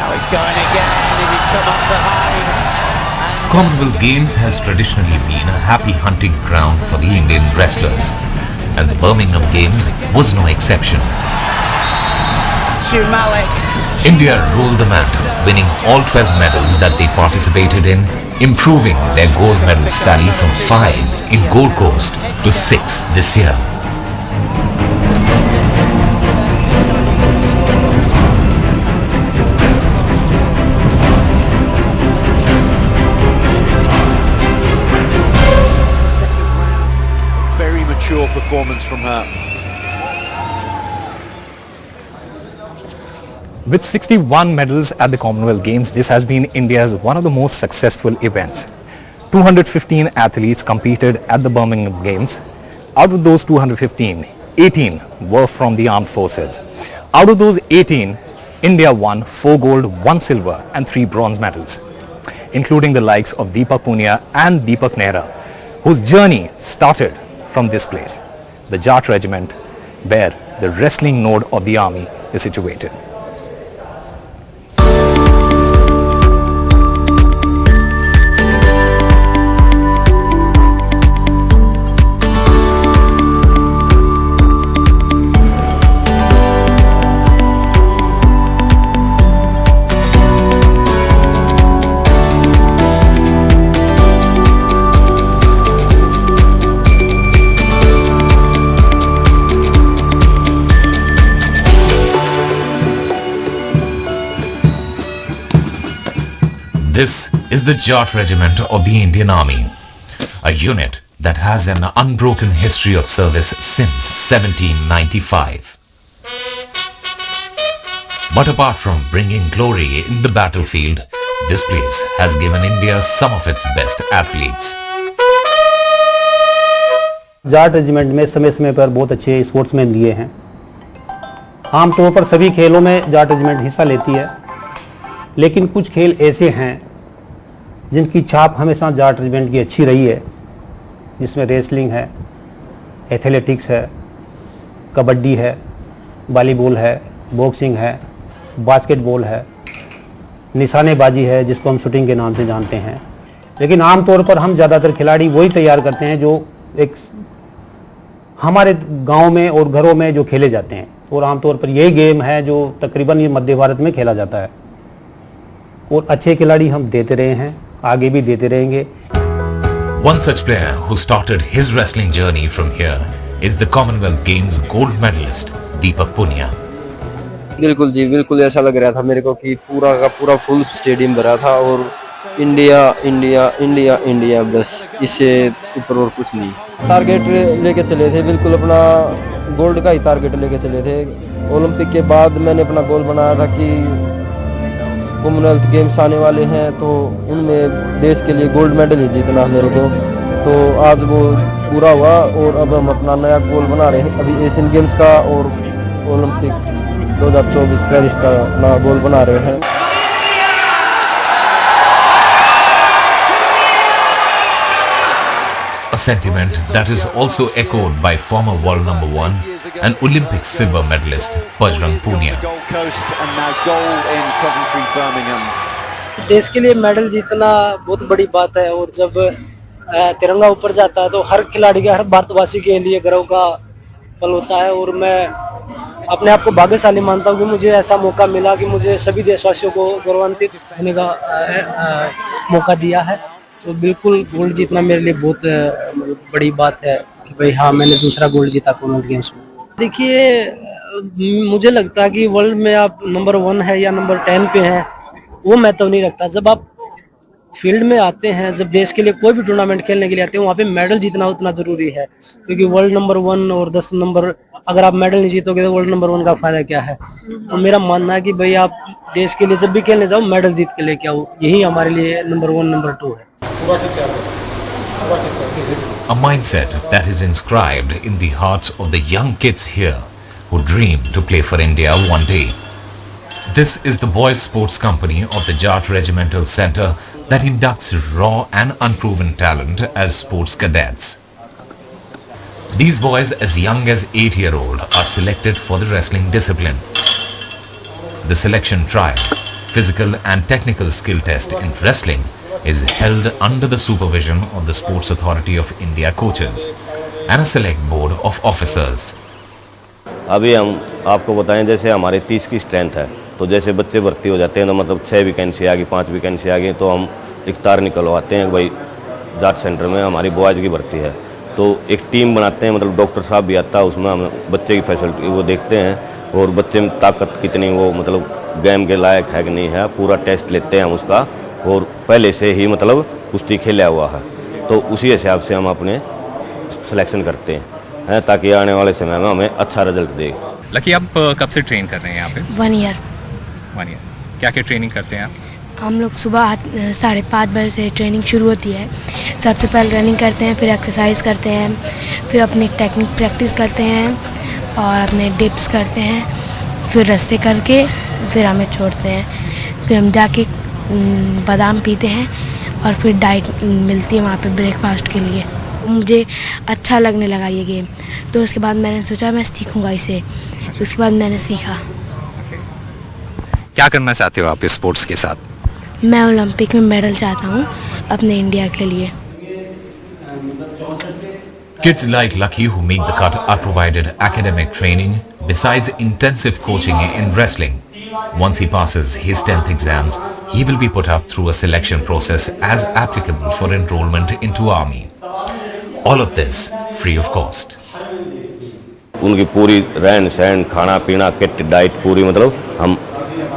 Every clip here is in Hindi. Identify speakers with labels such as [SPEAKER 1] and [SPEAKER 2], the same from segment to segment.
[SPEAKER 1] Oh, he's going again, and he's come up behind.
[SPEAKER 2] Commonwealth Games has traditionally been a happy hunting ground for the Indian wrestlers, and the Birmingham Games was no exception.
[SPEAKER 1] Malik.
[SPEAKER 2] India ruled the mat, winning all 12 medals that they participated in, improving their gold medal tally from 5 in Gold Coast to 6 this year.
[SPEAKER 3] Very mature performance from her.
[SPEAKER 4] With 61 medals at the Commonwealth Games, this has been India's one of the most successful events. 215 athletes competed at the Birmingham Games. Out of those 215, 18 were from the armed forces. Out of those 18, India won 4 gold, 1 silver and 3 bronze medals, including the likes of Deepak Punia and Deepak Nehra, whose journey started from this place, the Jat Regiment, where the wrestling node of the army is situated.
[SPEAKER 2] This is the Jat Regiment of the Indian Army, a unit that has an unbroken history of service since 1795. But apart from bringing glory in the battlefield, this place has given India some of its best athletes.
[SPEAKER 5] Jat regiment में समय समय पर बहुत अच्छे स्पोर्ट्समैन दिए हैं। आमतौर पर सभी खेलों में जाट रेजिमेंट हिस्सा लेती है, लेकिन कुछ खेल ऐसे हैं जिनकी छाप हमेशा जाट रेजिमेंट की अच्छी रही है, जिसमें रेसलिंग है, एथलेटिक्स है, कबड्डी है, वॉलीबॉल है, बॉक्सिंग है, बास्केटबॉल है, निशानेबाजी है जिसको हम शूटिंग के नाम से जानते हैं। लेकिन आमतौर पर हम ज़्यादातर खिलाड़ी वही तैयार करते हैं जो एक हमारे गांव में और घरों में जो खेले जाते हैं, और आमतौर पर यही गेम है जो तकरीबन ये मध्य भारत में खेला जाता है, और अच्छे खिलाड़ी हम देते रहे हैं, आगे भी देते रहेंगे।
[SPEAKER 2] One such player who started his wrestling journey from here is the Commonwealth Games gold medalist Deepak Punia.
[SPEAKER 6] बिल्कुल जी, बिल्कुल ऐसा लग रहा था मेरे को कि पूरा का पूरा फुल स्टेडियम भरा था और इंडिया इंडिया इंडिया इंडिया, बस इससे ऊपर और कुछ नहीं। टारगेट लेके चले थे, बिल्कुल अपना गोल्ड का ही टारगेट लेके चले थे। ओलंपिक के बाद मैंने अपना गोल बनाया था कि कॉमनवेल्थ गेम्स आने वाले हैं तो उनमें देश के लिए गोल्ड मेडल ही जीतना है मेरे को, तो आज वो पूरा हुआ और अब हम अपना नया गोल बना रहे हैं। अभी एशियन गेम्स का और ओलंपिक 2024 पेरिस का नया गोल बना रहे हैं।
[SPEAKER 2] A sentiment that is also echoed by former world number 1 and Olympic silver medalist Bajrang Punia.
[SPEAKER 7] देश के लिए मेडल जीतना बहुत बड़ी बात है, और जब तिरंगा ऊपर जाता है तो हर खिलाड़ी के, हर भारतवासी के लिए गर्व का पल होता है। और मैं अपने आप को भाग्यशाली मानता हूँ कि मुझे ऐसा मौका मिला कि मुझे सभी देशवासियों को गौरवान्वित होने का मौका दिया है। तो बिल्कुल गोल्ड जीतना मेरे लिए बहुत बड़ी बात है कि भाई हाँ, मैंने दूसरा गोल्ड जीता कॉमनवेल्थ गेम्स में। देखिए, मुझे लगता है कि वर्ल्ड में आप नंबर 1 है या नंबर 10 पे हैं, वो महत्व नहीं रखता। जब आप फील्ड में आते हैं, जब देश के लिए कोई भी टूर्नामेंट खेलने के लिए आते हैं, वहाँ पे मेडल जीतना उतना जरूरी है, क्योंकि वर्ल्ड नंबर 1 और 10 नंबर, अगर आप मेडल नहीं जीतोगे तो वर्ल्ड नंबर 1 का फायदा क्या है। तो मेरा मानना है कि भाई आप देश के लिए जब भी खेलने जाओ, मेडल जीत के लेके आओ, यही हमारे लिए नंबर 1 नंबर 2 है।
[SPEAKER 2] A mindset that is inscribed in the hearts of the young kids here who dream to play for India one day. This is the Boys Sports Company of the Jat Regimental Centre that inducts raw and unproven talent as sports cadets. These boys as young as 8-year-old are selected for the wrestling discipline. The selection trial physical and technical skill test in wrestling is held under the supervision of the Sports Authority of India coaches and a select board of officers.
[SPEAKER 8] अभी हम आपको बताएं, जैसे हमारे 30 की स्ट्रेंथ है, तो जैसे बच्चे भर्ती हो जाते हैं तो मतलब 6 वैकेंसी आ गई, 5 वैकेंसी आ गई, तो हम एक तार निकलवाते हैं भाई जाट सेंटर में हमारी बॉयज़ की भर्ती है, तो एक टीम बनाते हैं, मतलब डॉक्टर साहब भी आता है, उसमें हम बच्चे की फैसिलिटी वो देखते हैं और बच्चे में ताकत कितनी, वो मतलब गेम के लायक है कि नहीं है, पूरा टेस्ट लेते हैं हम उसका, और पहले से ही मतलब कुश्ती खेला हुआ है, तो उसी हिसाब से हम अपने सिलेक्शन करते हैं ताकि आने वाले समय में हमें अच्छा रिजल्ट दे।
[SPEAKER 4] लकी, आप कब से ट्रेन कर रहे हैं यहाँ पे?
[SPEAKER 9] 1 ईयर।
[SPEAKER 4] 1 ईयर। क्या क्या ट्रेनिंग करते हैं आप?
[SPEAKER 9] हम लोग सुबह 5:30 बजे से ट्रेनिंग शुरू होती है। सबसे पहले रनिंग करते हैं, फिर एक्सरसाइज करते हैं, फिर अपनी टेक्निक प्रैक्टिस करते हैं और अपने डिप्स करते हैं, फिर रस्से करके फिर हमें छोड़ते हैं, फिर हम जाके बादाम पीते हैं और फिर डाइट मिलती है वहाँ पे ब्रेकफास्ट के लिए। मुझे अच्छा लगने लगा ये गेम, तो उसके बाद मैंने सोचा मैं सीखूंगा इसे, उसके बाद मैंने सीखा।
[SPEAKER 4] क्या करना चाहते हो आप इस स्पोर्ट्स के साथ?
[SPEAKER 9] मैं ओलंपिक में मेडल चाहता हूँ अपने इंडिया के लिए।
[SPEAKER 2] Kids like Lucky who make the cut are provided academic training besides intensive coaching in wrestling. Once he passes his 10th exams, he will be put up through a selection process as applicable for enrollment into army. All of this free of cost.
[SPEAKER 8] उनकी पूरी रहन सहन खाना पीना किट डाइट पूरी मतलब हम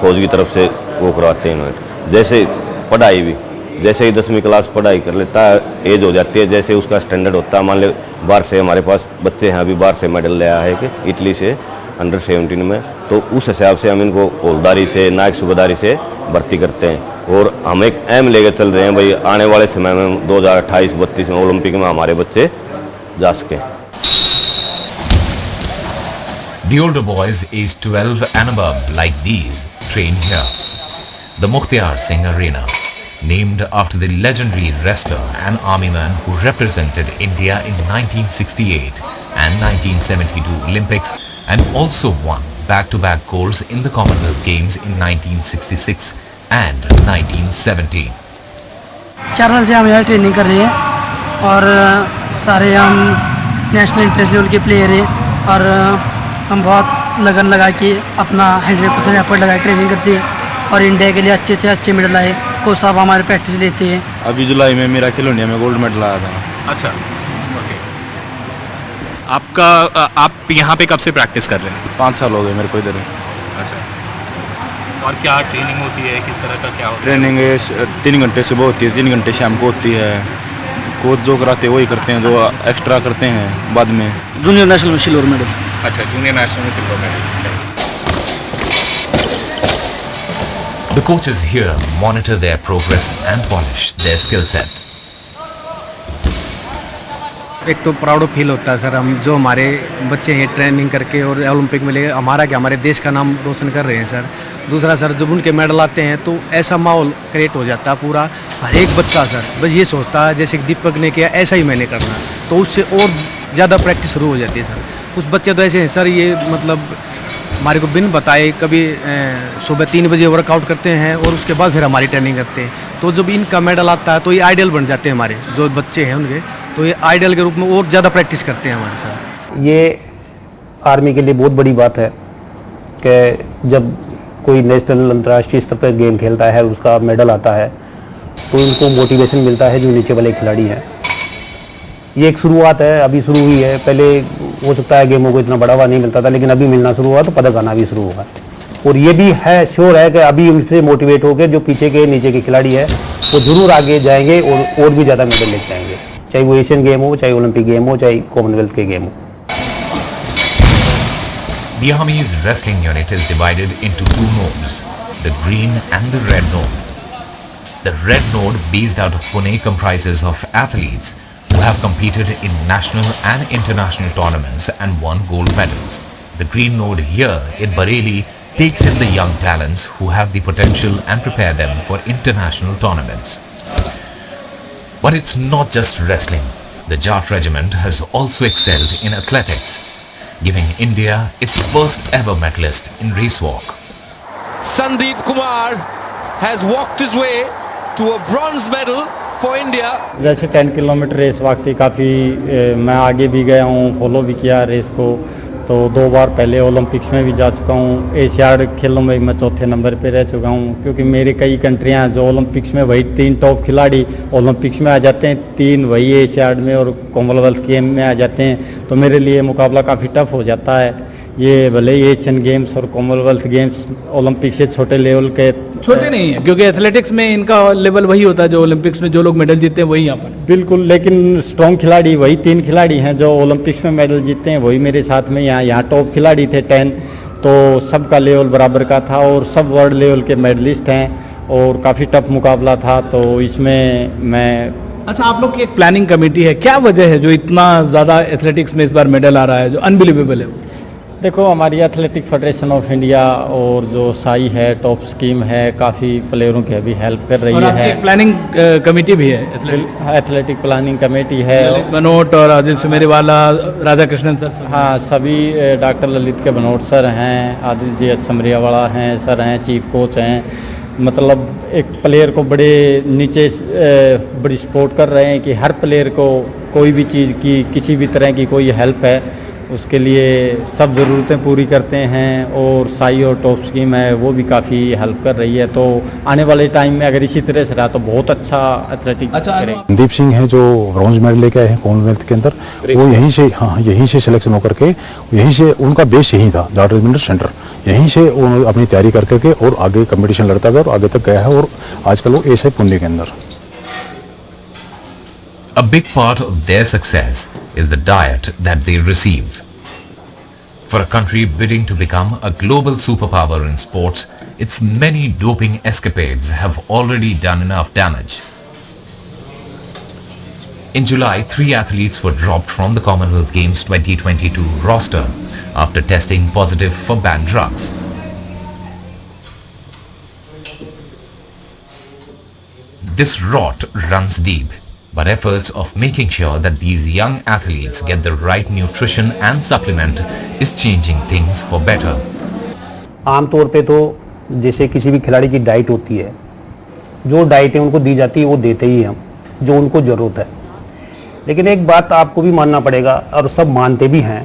[SPEAKER 8] फौज की तरफ से वो करवाते हैं। जैसे पढ़ाई भी, जैसे ही 10वीं क्लास पढ़ाई कर लेता है, एज हो जाती है, जैसे उसका स्टैंडर्ड होता है, मान ले बाहर से हमारे पास बच्चे हैं, अभी बाहर से मेडल ले आया है कि इटली से अंडर 17 में, तो उस हिसाब से हम इनको हौलदारी से नायक सूबेदारी से भर्ती करते हैं और हम एक एम लेकर चल रहे हैं भाई आने वाले समय में 2028-32 में ओलंपिक में हमारे बच्चे जा सकें।
[SPEAKER 2] The older boys aged 12 and above like these train here. The Mukhtiar Singh Arena, named after the legendary wrestler and army man who represented India in 1968 and 1972 Olympics and also won back-to-back golds in the Commonwealth Games in 1966 and 1970.
[SPEAKER 10] 4 साल से हम यहाँ ट्रेनिंग कर रहे हैं और सारे हम नेशनल इंटरनेशनल के प्लेयर हैं और हम बहुत लगन लगा के अपना 100% एफर्ट लगा ट्रेनिंग करते हैं और इंडिया के लिए अच्छे से अच्छे मेडल आए। कोच साहब हमारे प्रैक्टिस लेते हैं।
[SPEAKER 3] अभी जुलाई में मेरा खेलो इंडिया में गोल्ड मेडल आया था।
[SPEAKER 4] अच्छा, ओके। आप यहाँ पे कब से प्रैक्टिस कर रहे हैं?
[SPEAKER 3] 5 साल हो गए मेरे को इधर।
[SPEAKER 4] अच्छा, और क्या ट्रेनिंग होती है, किस तरह का क्या होता है?
[SPEAKER 3] ट्रेनिंग 3 घंटे सुबह होती है, 3 घंटे शाम को होती है। कोच जो कराते हैं वही करते हैं, जो एक्स्ट्रा करते हैं बाद में।
[SPEAKER 10] जूनियर नेशनल में सिल्वर मेडल।
[SPEAKER 4] अच्छा, जूनियर नेशनल में silver medal.
[SPEAKER 2] The coaches here monitor their progress and polish their skill set.
[SPEAKER 5] एक तो प्राउड फील होता है सर, हम जो हमारे बच्चे हैं ट्रेनिंग करके और ओलंपिक में ले हमारा क्या हमारे देश का नाम रोशन कर रहे हैं सर। दूसरा सर, जब उनके मेडल आते हैं तो ऐसा माहौल क्रिएट हो जाता है पूरा, हर एक बच्चा सर बस ये सोचता है जैसे कि दीपक ने किया ऐसा ही मैंने करना, तो उससे और ज़्यादा प्रैक्टिस शुरू हो जाती है सर। कुछ बच्चे तो ऐसे हैं सर, ये मतलब हमारे को बिन बताए कभी सुबह 3 बजे वर्कआउट करते हैं और उसके बाद फिर हमारी ट्रेनिंग करते हैं, तो जब इनका मेडल आता है तो ये आइडियल बन जाते हैं हमारे जो बच्चे हैं उनके, तो ये आइडियल के रूप में और ज़्यादा प्रैक्टिस करते हैं हमारे साथ। ये आर्मी के लिए बहुत बड़ी बात है कि जब कोई नेशनल अंतर्राष्ट्रीय स्तर पर गेम खेलता है उसका मेडल आता है तो उनको मोटिवेशन मिलता है जो नीचे वाले खिलाड़ी हैं। ये एक शुरुआत है, अभी शुरू हुई है, पहले हो सकता है गेमों को इतना बढ़ावा नहीं मिलता था, लेकिन अभी मिलना शुरू हुआ तो पदक आना भी शुरू होगा। और ये भी है श्योर है कि अभी उनसे मोटिवेट होकर जो पीछे के नीचे के खिलाड़ी है वो जरूर आगे जाएंगे और भी ज़्यादा मेडल लेके आएंगे, चाहे वो एशियन गेम हो, चाहे ओलंपिक गेम हो, चाहे कॉमनवेल्थ के गेम हो।
[SPEAKER 2] The Army's wrestling unit is divided into 2 nodes, the green and the red node. The red node, based out of Pune, comprises of athletes who have competed in national and international tournaments and won gold medals. The green node here in Bareilly takes in the young talents who have the potential and prepare them for international tournaments. But it's not just wrestling. The Jat regiment has also excelled in athletics, giving India its first ever medalist in race walk.
[SPEAKER 1] Sandeep Kumar has walked his way to a bronze medal for India.
[SPEAKER 11] जैसे 10 किलोमीटर रेस वाकई काफ़ी मैं आगे भी गया हूँ, फॉलो भी किया रेस को, तो 2 बार पहले ओलंपिक्स में भी जा चुका हूँ। एशियाड खेलों में मैं चौथे नंबर पे रह चुका हूँ, क्योंकि मेरी कई कंट्रियाँ हैं जो ओलंपिक्स में वही 3 टॉप खिलाड़ी ओलंपिक्स में आ जाते हैं, 3 वही एशियाड में और कॉमनवेल्थ गेम में आ जाते हैं, तो मेरे लिए मुकाबला काफ़ी टफ हो जाता है। ये भले ही एशियन गेम्स और कॉमनवेल्थ गेम्स ओलंपिक से छोटे लेवल के
[SPEAKER 12] छोटे नहीं है, क्योंकि एथलेटिक्स में इनका लेवल वही होता है जो ओलंपिक्स में जो लोग मेडल जीतते हैं वही यहाँ पर।
[SPEAKER 11] बिल्कुल, लेकिन स्ट्रॉन्ग खिलाड़ी वही 3 खिलाड़ी हैं जो ओलंपिक्स में मेडल जीतते हैं, वही मेरे साथ में यहाँ टॉप खिलाड़ी थे 10, तो सबका लेवल बराबर का था और सब वर्ल्ड लेवल के मेडलिस्ट हैं और काफ़ी टफ मुकाबला था, तो इसमें मैं।
[SPEAKER 12] अच्छा, आप लोग की एक प्लानिंग कमेटी है, क्या वजह है जो इतना ज़्यादा एथलेटिक्स में इस बार मेडल आ रहा है जो अनबिलीवेबल है?
[SPEAKER 11] देखो, हमारी एथलेटिक फेडरेशन ऑफ इंडिया और जो साई है, टॉप स्कीम है, काफ़ी प्लेयरों की अभी हेल्प कर रही है।
[SPEAKER 12] प्लानिंग कमेटी भी है,
[SPEAKER 11] एथलेटिक प्लानिंग कमेटी है,
[SPEAKER 12] ललित बनोट और आदिल सुमेरीवाला, राधा कृष्णन सर।
[SPEAKER 11] हाँ, सभी डॉक्टर ललित के बनोट सर हैं, आदिल जी समरियावाला हैं सर हैं, चीफ कोच हैं, मतलब एक प्लेयर को बड़े नीचे बड़ी सपोर्ट कर रहे हैं कि हर प्लेयर को कोई भी चीज़ की, किसी भी तरह की कोई हेल्प है उसके लिए सब ज़रूरतें पूरी करते हैं, और साई और टॉप स्कीम है वो भी काफ़ी हेल्प कर रही है, तो आने वाले टाइम में अगर इसी तरह से रहा तो बहुत अच्छा एथलेटिक करेंगे।
[SPEAKER 13] मनदीप सिंह है जो ब्रॉन्ज मेडल लेके आए हैं कॉमनवेल्थ के अंदर, वो यहीं से, हाँ, यहीं से सिलेक्शन होकर के, यहीं से उनका बेस यहीं था, जाट रेजिमेंटल सेंटर, यहीं से वो अपनी तैयारी कर करके और आगे कंपटीशन लड़ता गया और आगे तक गया है, और आजकल वो एएसआई पुणे के अंदर।
[SPEAKER 2] A big part of their success is the diet that they receive. For a country bidding to become a global superpower in sports, its many doping escapades have already done enough damage. In July, 3 athletes were dropped from the Commonwealth Games 2022 roster after testing positive for banned drugs. This rot runs deep, but efforts of making sure that these young athletes get the right nutrition and supplement is changing things for better.
[SPEAKER 5] आम तौर पे तो जैसे किसी भी खिलाड़ी की डाइट होती है, जो डाइटें उनको दी जाती है वो देते ही हम, जो उनको ज़रूरत है। लेकिन एक बात आपको भी मानना पड़ेगा, और सब मानते भी हैं,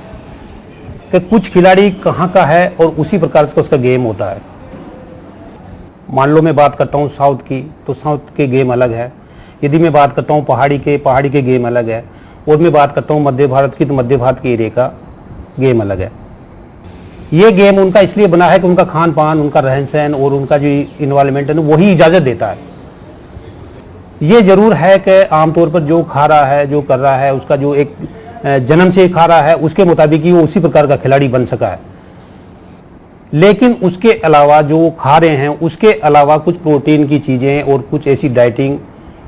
[SPEAKER 5] कि कुछ खिलाड़ी कहाँ का है और उसी प्रकार से उसका गेम होता है। मान लो मैं बात करता हूँ साउथ की, तो साउथ के गेम अलग है। यदि मैं बात करता हूँ पहाड़ी के गेम अलग है, और मैं बात करता हूँ मध्य भारत की, तो मध्य भारत के एरिया का गेम अलग है। ये गेम उनका इसलिए बना है कि उनका खान पान, उनका रहन सहन और उनका जो इन्वायरमेंट है वही इजाज़त देता है। ये ज़रूर है कि आमतौर पर जो खा रहा है, जो कर रहा है, उसका जो एक जन्म से खा रहा है उसके मुताबिक ही वो उसी प्रकार का खिलाड़ी बन सका है। लेकिन उसके अलावा जो वो खा रहे हैं, उसके अलावा कुछ प्रोटीन की चीज़ें और कुछ ऐसी डाइटिंग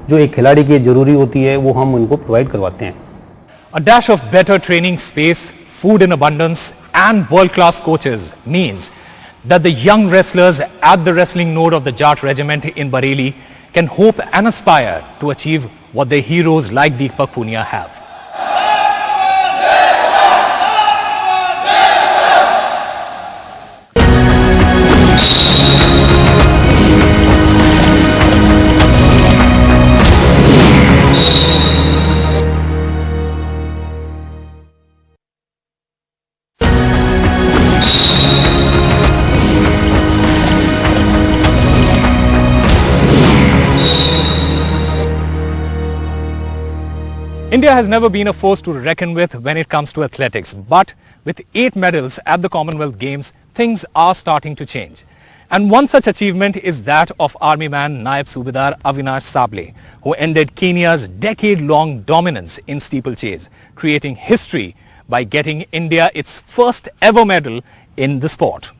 [SPEAKER 5] जो एक खिलाड़ी की जरूरी होती है वो हम उनको प्रोवाइड करवाते हैं।
[SPEAKER 4] A dash of better training space, food in abundance and world-class coaches means that the young wrestlers at the wrestling node of the Jat regiment in Bareilly can hope and aspire to achieve what their heroes like Deepak Punia have. India has never been a force to reckon with when it comes to athletics, but with 8 medals at the Commonwealth Games, things are starting to change. And one such achievement is that of Army man Naib Subedar Avinash Sable, who ended Kenya's decade-long dominance in steeplechase, creating history by getting India its first ever medal in the sport.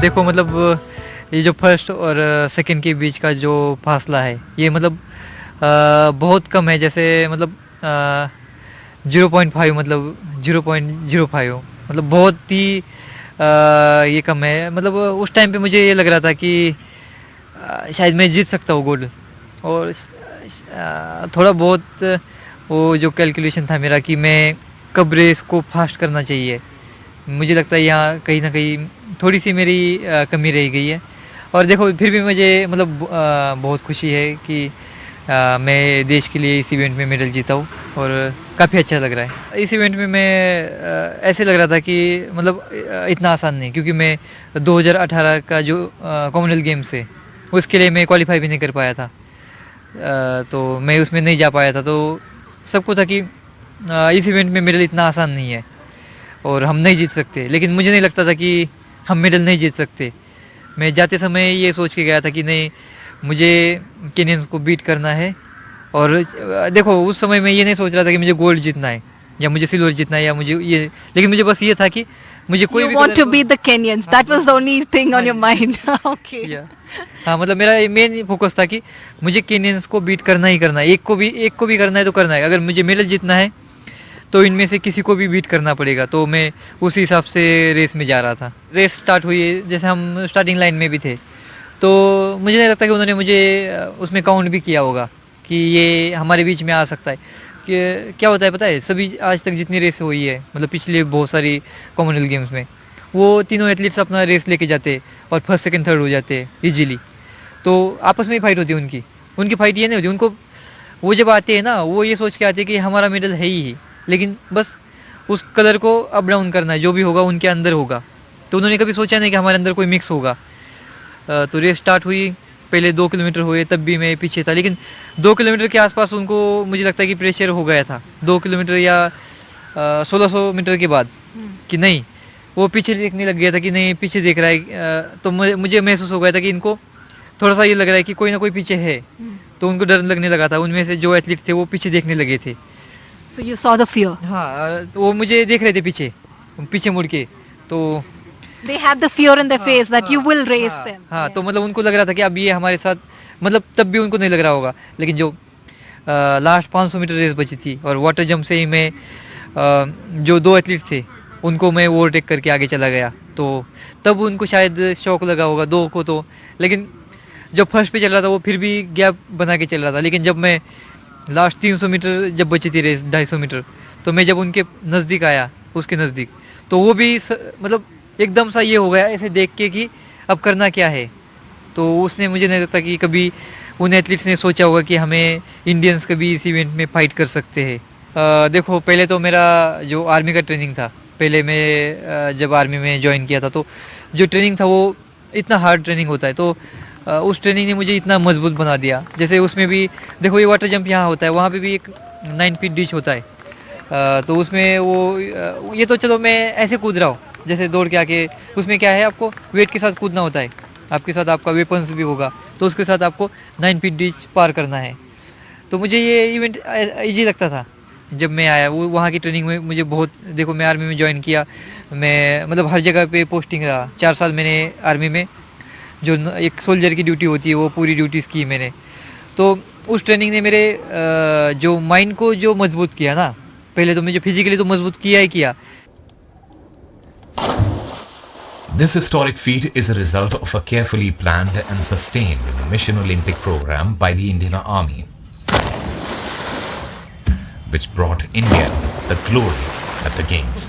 [SPEAKER 14] देखो, मतलब ये जो फर्स्ट और सेकंड के बीच का जो फासला है ये मतलब बहुत कम है। जैसे मतलब 0.5 मतलब 0.05 मतलब बहुत ही ये कम है। मतलब उस टाइम पे मुझे ये लग रहा था कि शायद मैं जीत सकता हूँ गोल्ड, और थोड़ा बहुत वो जो कैलकुलेशन था मेरा कि मैं कब रेस को फास्ट करना चाहिए। मुझे लगता है यहाँ कहीं ना कहीं थोड़ी सी मेरी कमी रह गई है। और देखो फिर भी मुझे मतलब बहुत खुशी है कि मैं देश के लिए इस इवेंट में मेडल जीता हूँ और काफ़ी अच्छा लग रहा है। इस इवेंट में मैं ऐसे लग रहा था कि मतलब इतना आसान नहीं, क्योंकि मैं 2018 का जो कॉमनवेल्थ गेम्स है उसके लिए मैं क्वालिफाई भी नहीं कर पाया था, तो मैं उसमें नहीं जा पाया था। तो सबको था कि इस इवेंट में मेडल इतना आसान नहीं है और हम नहीं जीत सकते, लेकिन मुझे नहीं लगता था कि हम मेडल नहीं जीत सकते। मैं जाते समय ये सोच के गया था कि नहीं, मुझे केनियंस को बीट करना है। और देखो उस समय मैं ये नहीं सोच रहा था कि मुझे गोल्ड जीतना है या मुझे सिल्वर जीतना है या मुझे ये, लेकिन मुझे बस ये था कि मुझे कोई
[SPEAKER 15] You
[SPEAKER 14] भी
[SPEAKER 15] want to beat the Kenyans. That was the only thing on your mind. Okay.
[SPEAKER 14] हाँ, मतलब मेरा मेन फोकस था कि मुझे केनियंस को बीट करना ही करना है। एक को भी करना है तो करना है। अगर मुझे मेडल जीतना है तो इनमें से किसी को भी बीट करना पड़ेगा। तो मैं उसी हिसाब से रेस में जा रहा था। रेस स्टार्ट हुई, जैसे हम स्टार्टिंग लाइन में भी थे, तो मुझे नहीं लगता कि उन्होंने मुझे उसमें काउंट भी किया होगा कि ये हमारे बीच में आ सकता है। कि क्या होता है पता है, सभी आज तक जितनी रेस हुई है, मतलब पिछले बहुत सारी कॉमनवेल्थ गेम्स में, वो तीनों एथलीट्स अपना रेस लेके जाते और फर्स्ट सेकंड थर्ड हो जाते इजीली। तो आपस में ही फाइट होती है उनकी फाइट ये नहीं होती। उनको वो जब आते हैं ना, वो ये सोच के आते हैं कि हमारा मेडल है ही, लेकिन बस उस कलर को अप डाउन करना है, जो भी होगा उनके अंदर होगा। तो उन्होंने कभी सोचा नहीं कि हमारे अंदर कोई मिक्स होगा। तो रेस स्टार्ट हुई, पहले 2 किलोमीटर हुए तब भी मैं पीछे था, लेकिन 2 किलोमीटर के आसपास उनको मुझे लगता है कि प्रेशर हो गया था 2 किलोमीटर या 1600 मीटर के बाद, कि नहीं, वो पीछे देखने लग गया था कि नहीं पीछे देख रहा है। तो मुझे महसूस हो गया था कि इनको थोड़ा सा ये लग रहा है कि कोई ना कोई पीछे है, तो उनको डर लगने लगा था। उनमें से जो एथलीट थे वो पीछे देखने लगे थे।
[SPEAKER 15] So you saw the fear.
[SPEAKER 14] हाँ, तो वो मुझे देख रहे थे पीछे मुड़ के। तो
[SPEAKER 15] They had the fear in their face that you will race them.
[SPEAKER 14] हाँ, तो मतलब उनको लग रहा था कि अब ये हमारे साथ, मतलब तब भी उनको नहीं लग रहा होगा। लेकिन जो लास्ट 500 मीटर रेस बची थी और वाटर जंप से ही मैं जो 2 एथलीट्स थे उनको मैं ओवरटेक करके आगे चला गया। तो तब उनको शायद शौक लगा होगा 2 को तो, लेकिन जब फर्स्ट पे चल रहा था वो फिर भी गैप बना के चल रहा था। लेकिन जब मैं लास्ट 300 मीटर जब बची थी रेस, 250 मीटर, तो मैं जब उनके नज़दीक आया, उसके नज़दीक, तो वो भी मतलब एकदम सा ये हो गया ऐसे देख के कि अब करना क्या है। तो उसने, मुझे नहीं लगता कि कभी उन एथलीट्स ने सोचा होगा कि हमें इंडियंस कभी इस इवेंट में फाइट कर सकते हैं। देखो पहले तो मेरा जो आर्मी का ट्रेनिंग था, पहले मैं जब आर्मी में ज्वाइन किया था तो जो ट्रेनिंग था वो इतना हार्ड ट्रेनिंग होता है। तो उस ट्रेनिंग ने मुझे इतना मजबूत बना दिया। जैसे उसमें भी देखो, ये वाटर जंप यहाँ होता है, वहाँ पे भी एक 9 फीट डिच होता है। तो उसमें वो ये तो चलो मैं ऐसे कूद रहा हूँ जैसे दौड़ के आके, उसमें क्या है आपको वेट के साथ कूदना होता है, आपके साथ आपका वेपन्स भी होगा, तो उसके साथ आपको 9 फीट डिच पार करना है। तो मुझे ये इवेंट ईजी लगता था जब मैं आया। वो वहाँ की ट्रेनिंग में मुझे बहुत, देखो मैं आर्मी में ज्वाइन किया, मैं मतलब हर जगह पे पोस्टिंग रहा। 4 साल मैंने आर्मी में, जो एक सोल्जर की ड्यूटी होती है वो पूरी ड्यूटीज़ की मैंने। तो उस ट्रेनिंग ने मेरे जो माइंड को जो मजबूत किया ना, पहले तो मुझे फिजिकली तो मजबूत किया ही किया।
[SPEAKER 2] This historic feat is a result of a carefully planned and sustained Mission Olympic program by the Indian Army, which brought India the glory at the Games.